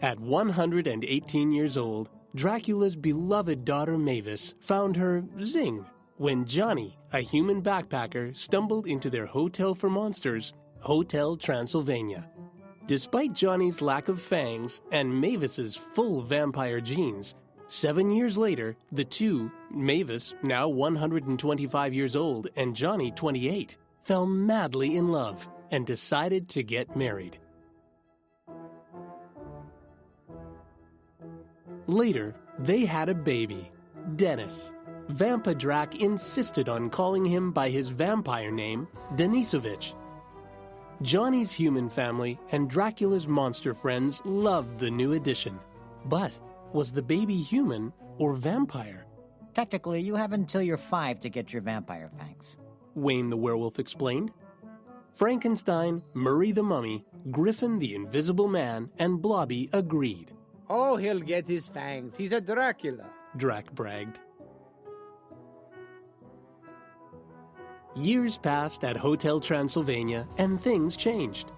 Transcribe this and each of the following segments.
At 118 years old, Dracula's beloved daughter Mavis found her zing when Johnny, a human backpacker, stumbled into their hotel for monsters, Hotel Transylvania. Despite Johnny's lack of fangs and Mavis's full vampire genes, 7 years later, the two, Mavis, now 125 years old, and Johnny, 28, fell madly in love and decided to get married. Later, they had a baby, Dennis. Vampa Drac insisted on calling him by his vampire name, Denisovich. Johnny's human family and Dracula's monster friends loved the new addition. But was the baby human or vampire? Technically, you have until you're 5 to get your vampire fangs. Wayne the werewolf explained. Frankenstein, Murray the mummy, Griffin the invisible man, and Blobby agreed. Oh, he'll get his fangs. He's a Dracula, Drac bragged. Years passed at Hotel Transylvania, and things changed.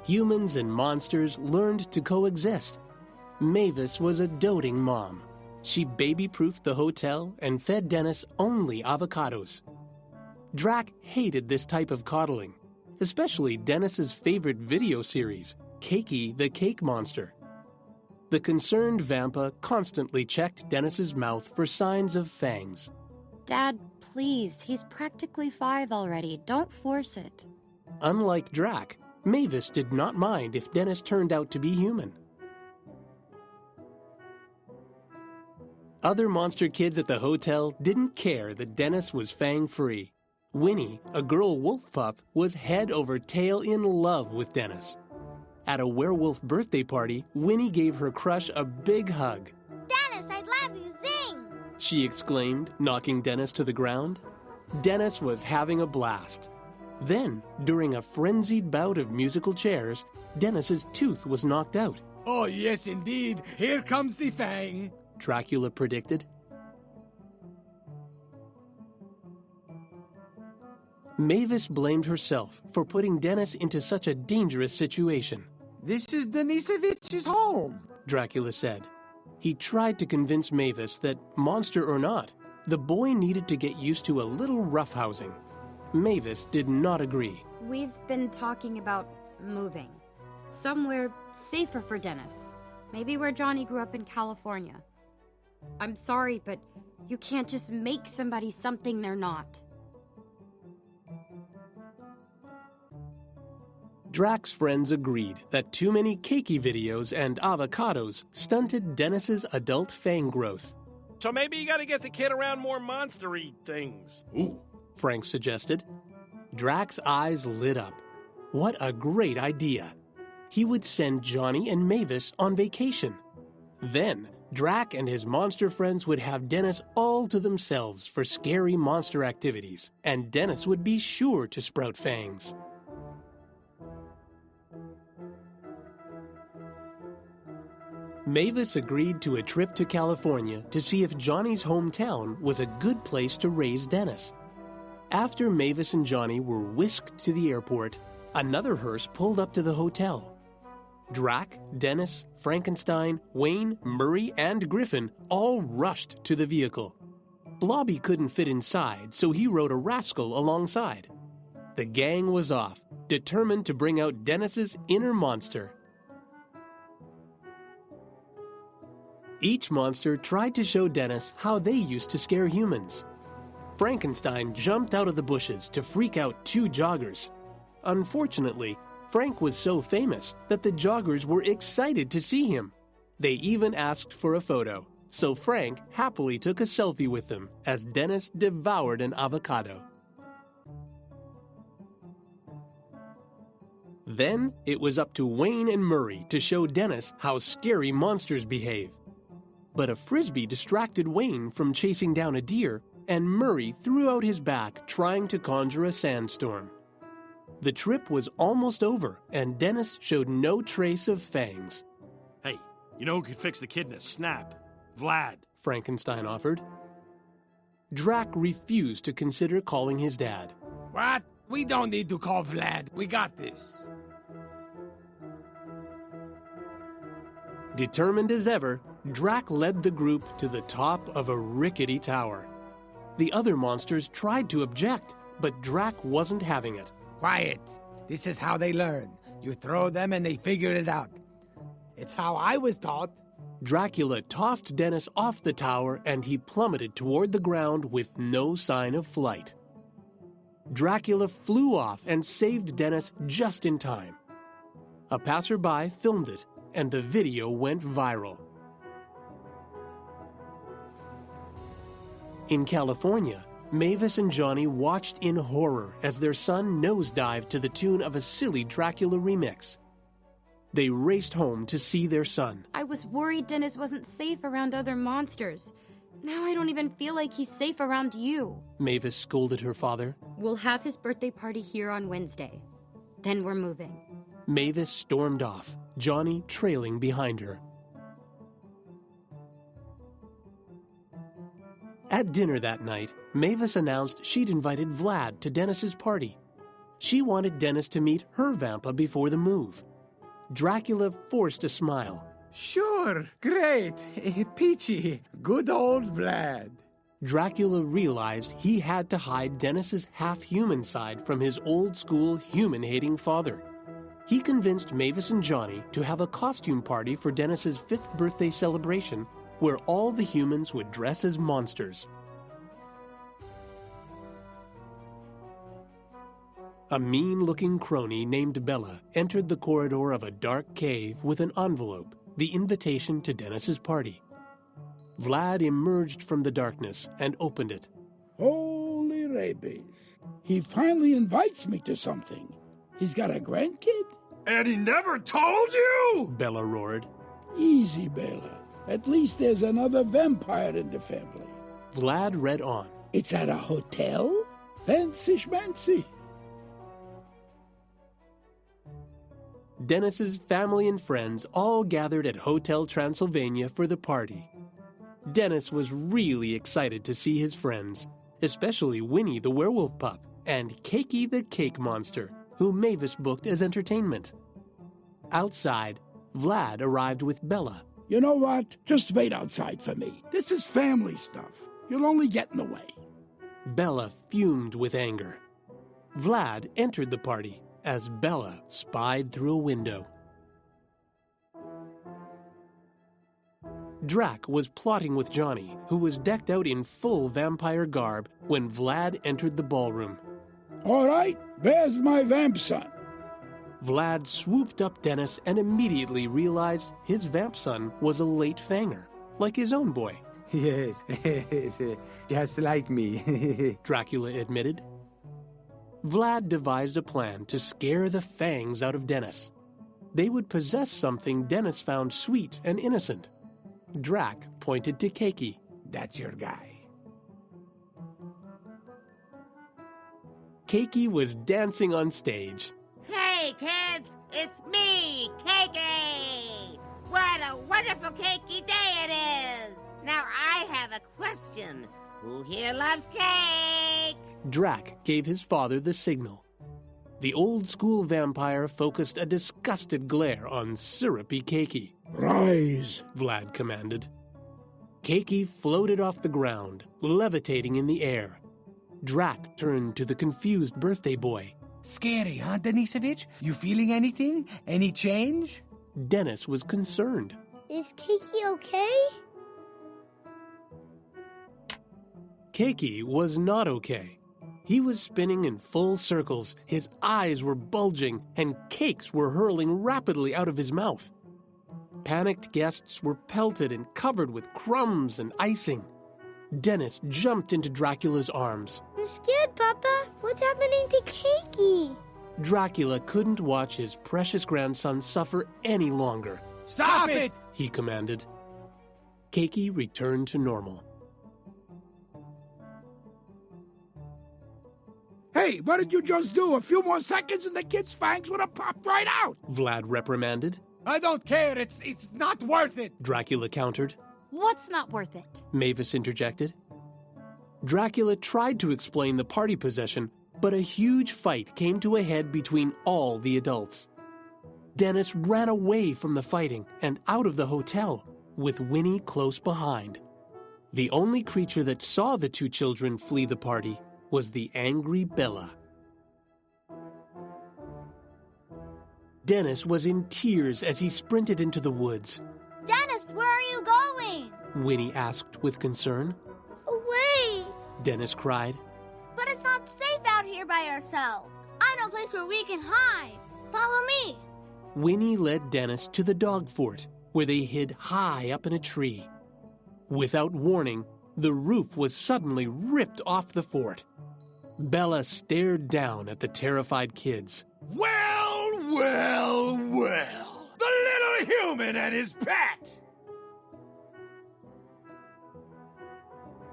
Humans and monsters learned to coexist. Mavis was a doting mom. She baby-proofed the hotel and fed Dennis only avocados. Drac hated this type of coddling, especially Dennis's favorite video series, Cakey the Cake Monster. The concerned Vampa constantly checked Dennis's mouth for signs of fangs. Dad, please, he's practically 5 already. Don't force it. Unlike Drac, Mavis did not mind if Dennis turned out to be human. Other monster kids at the hotel didn't care that Dennis was fang-free. Winnie, a girl wolf pup, was head over tail in love with Dennis. At a werewolf birthday party, Winnie gave her crush a big hug. Dennis, I love you, zing! She exclaimed, knocking Dennis to the ground. Dennis was having a blast. Then, during a frenzied bout of musical chairs, Dennis's tooth was knocked out. Oh, yes, indeed. Here comes the fang, Dracula predicted. Mavis blamed herself for putting Dennis into such a dangerous situation. This is Denisovich's home, Dracula said. He tried to convince Mavis that, monster or not, the boy needed to get used to a little roughhousing. Mavis did not agree. We've been talking about moving. Somewhere safer for Dennis. Maybe where Johnny grew up in California. I'm sorry, but you can't just make somebody something they're not. Drac's friends agreed that too many cakey videos and avocados stunted Dennis's adult fang growth. So maybe you gotta get the kid around more monster-y things. Ooh, Frank suggested. Drac's eyes lit up. What a great idea. He would send Johnny and Mavis on vacation. Then, Drac and his monster friends would have Dennis all to themselves for scary monster activities, and Dennis would be sure to sprout fangs. Mavis agreed to a trip to California to see if Johnny's hometown was a good place to raise Dennis. After Mavis and Johnny were whisked to the airport, another hearse pulled up to the hotel. Drac, Dennis, Frankenstein, Wayne, Murray, and Griffin all rushed to the vehicle. Blobby couldn't fit inside, so he rode a rascal alongside. The gang was off, determined to bring out Dennis's inner monster. Each monster tried to show Dennis how they used to scare humans. Frankenstein jumped out of the bushes to freak out 2 joggers. Unfortunately, Frank was so famous that the joggers were excited to see him. They even asked for a photo, so Frank happily took a selfie with them as Dennis devoured an avocado. Then it was up to Wayne and Murray to show Dennis how scary monsters behave. But a frisbee distracted Wayne from chasing down a deer, and Murray threw out his back trying to conjure a sandstorm. The trip was almost over, and Dennis showed no trace of fangs. Hey, you know who could fix the kid in a snap? Vlad. Frankenstein offered. Drac refused to consider calling his dad. What? We don't need to call Vlad. We got this. Determined as ever, Drac led the group to the top of a rickety tower. The other monsters tried to object, but Drac wasn't having it. Quiet. This is how they learn. You throw them and they figure it out. It's how I was taught. Dracula tossed Dennis off the tower and he plummeted toward the ground with no sign of flight. Dracula flew off and saved Dennis just in time. A passerby filmed it, and the video went viral. In California, Mavis and Johnny watched in horror as their son nosedived to the tune of a silly Dracula remix. They raced home to see their son. I was worried Dennis wasn't safe around other monsters. Now I don't even feel like he's safe around you. Mavis scolded her father. We'll have his birthday party here on Wednesday. Then we're moving. Mavis stormed off, Johnny trailing behind her. At dinner that night, Mavis announced she'd invited Vlad to Dennis's party. She wanted Dennis to meet her Vampa before the move. Dracula forced a smile. Sure, great. Peachy. Good old Vlad. Dracula realized he had to hide Dennis's half-human side from his old-school human-hating father. He convinced Mavis and Johnny to have a costume party for Dennis's 5th birthday celebration where all the humans would dress as monsters. A mean-looking crony named Bella entered the corridor of a dark cave with an envelope, the invitation to Dennis's party. Vlad emerged from the darkness and opened it. Holy rabies. He finally invites me to something. He's got a grandkid? And he never told you? Bella roared. Easy, Bella. At least there's another vampire in the family. Vlad read on. It's at a hotel? Fancy schmancy. Dennis's family and friends all gathered at Hotel Transylvania for the party. Dennis was really excited to see his friends, especially Winnie the werewolf pup and Cakey the cake monster, who Mavis booked as entertainment. Outside, Vlad arrived with Bella. You know what? Just wait outside for me. This is family stuff. You'll only get in the way. Bella fumed with anger. Vlad entered the party as Bella spied through a window. Drac was plotting with Johnny, who was decked out in full vampire garb, when Vlad entered the ballroom. All right, where's my vamp son? Vlad swooped up Dennis and immediately realized his vamp son was a late fanger, like his own boy. Yes, just like me. Dracula admitted. Vlad devised a plan to scare the fangs out of Dennis. They would possess something Dennis found sweet and innocent. Drac pointed to Cakey. That's your guy. Cakey was dancing on stage. Hey, kids, it's me, Cakey! What a wonderful cakey day it is! Now I have a question. Who here loves cake? Drac gave his father the signal. The old-school vampire focused a disgusted glare on syrupy Cakey. Rise, Vlad commanded. Cakey floated off the ground, levitating in the air. Drac turned to the confused birthday boy. Scary, huh, Denisovich? You feeling anything? Any change? Dennis was concerned. Is Kiki okay? Cakey was not okay. He was spinning in full circles, his eyes were bulging, and cakes were hurling rapidly out of his mouth. Panicked guests were pelted and covered with crumbs and icing. Dennis jumped into Dracula's arms. I'm scared, Papa. What's happening to Kiki? Dracula couldn't watch his precious grandson suffer any longer. Stop it! He commanded. Cakey returned to normal. Hey, what did you just do? A few more seconds and the kid's fangs would have popped right out. Vlad reprimanded. I don't care. It's not worth it. Dracula countered. What's not worth it? Mavis interjected. Dracula tried to explain the party possession, but a huge fight came to a head between all the adults. Dennis ran away from the fighting and out of the hotel, with Winnie close behind. The only creature that saw the two children flee the party was the angry Bella. Dennis was in tears as he sprinted into the woods. Dennis, where are you going? Winnie asked with concern. Away! Dennis cried. But it's not safe out here by ourselves. I know a place where we can hide. Follow me. Winnie led Dennis to the dog fort, where they hid high up in a tree. Without warning, the roof was suddenly ripped off the fort. Bella stared down at the terrified kids. Well, well, well. The little human and his pet!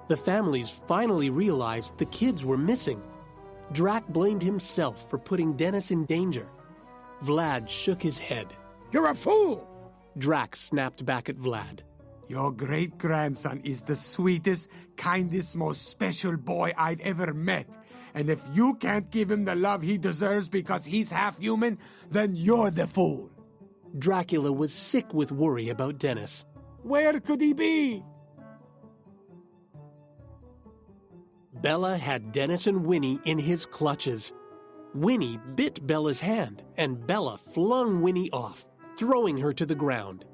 The families finally realized the kids were missing. Drac blamed himself for putting Dennis in danger. Vlad shook his head. You're a fool! Drac snapped back at Vlad. Your great-grandson is the sweetest, kindest, most special boy I've ever met. And if you can't give him the love he deserves because he's half human, then you're the fool. Dracula was sick with worry about Dennis. Where could he be? Bella had Dennis and Winnie in his clutches. Winnie bit Bella's hand, and Bella flung Winnie off, throwing her to the ground.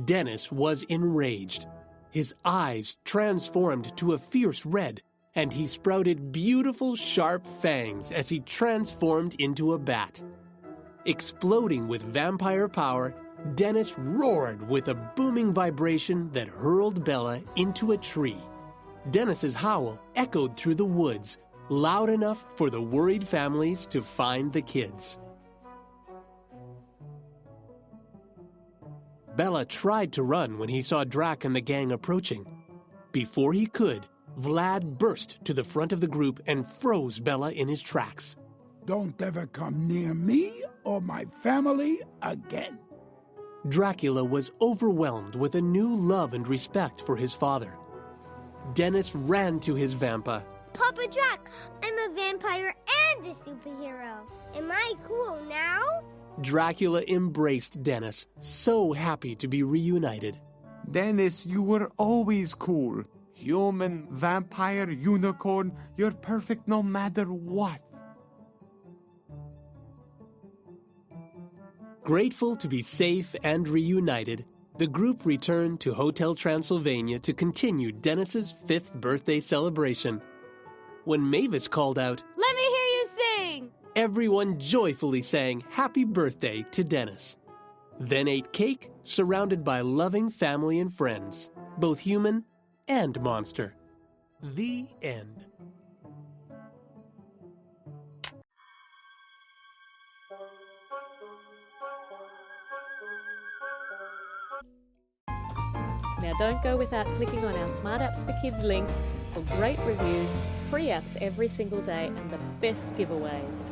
Dennis was enraged. His eyes transformed to a fierce red, and he sprouted beautiful sharp fangs as he transformed into a bat. Exploding with vampire power, Dennis roared with a booming vibration that hurled Bella into a tree. Dennis's howl echoed through the woods, loud enough for the worried families to find the kids. Bella tried to run when he saw Drac and the gang approaching. Before he could, Vlad burst to the front of the group and froze Bella in his tracks. Don't ever come near me or my family again. Dracula was overwhelmed with a new love and respect for his father. Dennis ran to his vampa. Papa Drac, I'm a vampire and a superhero. Am I cool now? Dracula embraced Dennis, so happy to be reunited. Dennis, you were always cool. Human, vampire, unicorn, you're perfect no matter what. Grateful to be safe and reunited, the group returned to Hotel Transylvania to continue Dennis's 5th birthday celebration. When Mavis called out, Let me hear you sing! Everyone joyfully sang happy birthday to Dennis. Then ate cake surrounded by loving family and friends, both human and monster. The end. Now don't go without clicking on our Smart Apps for Kids links for great reviews, free apps every single day, and the best giveaways.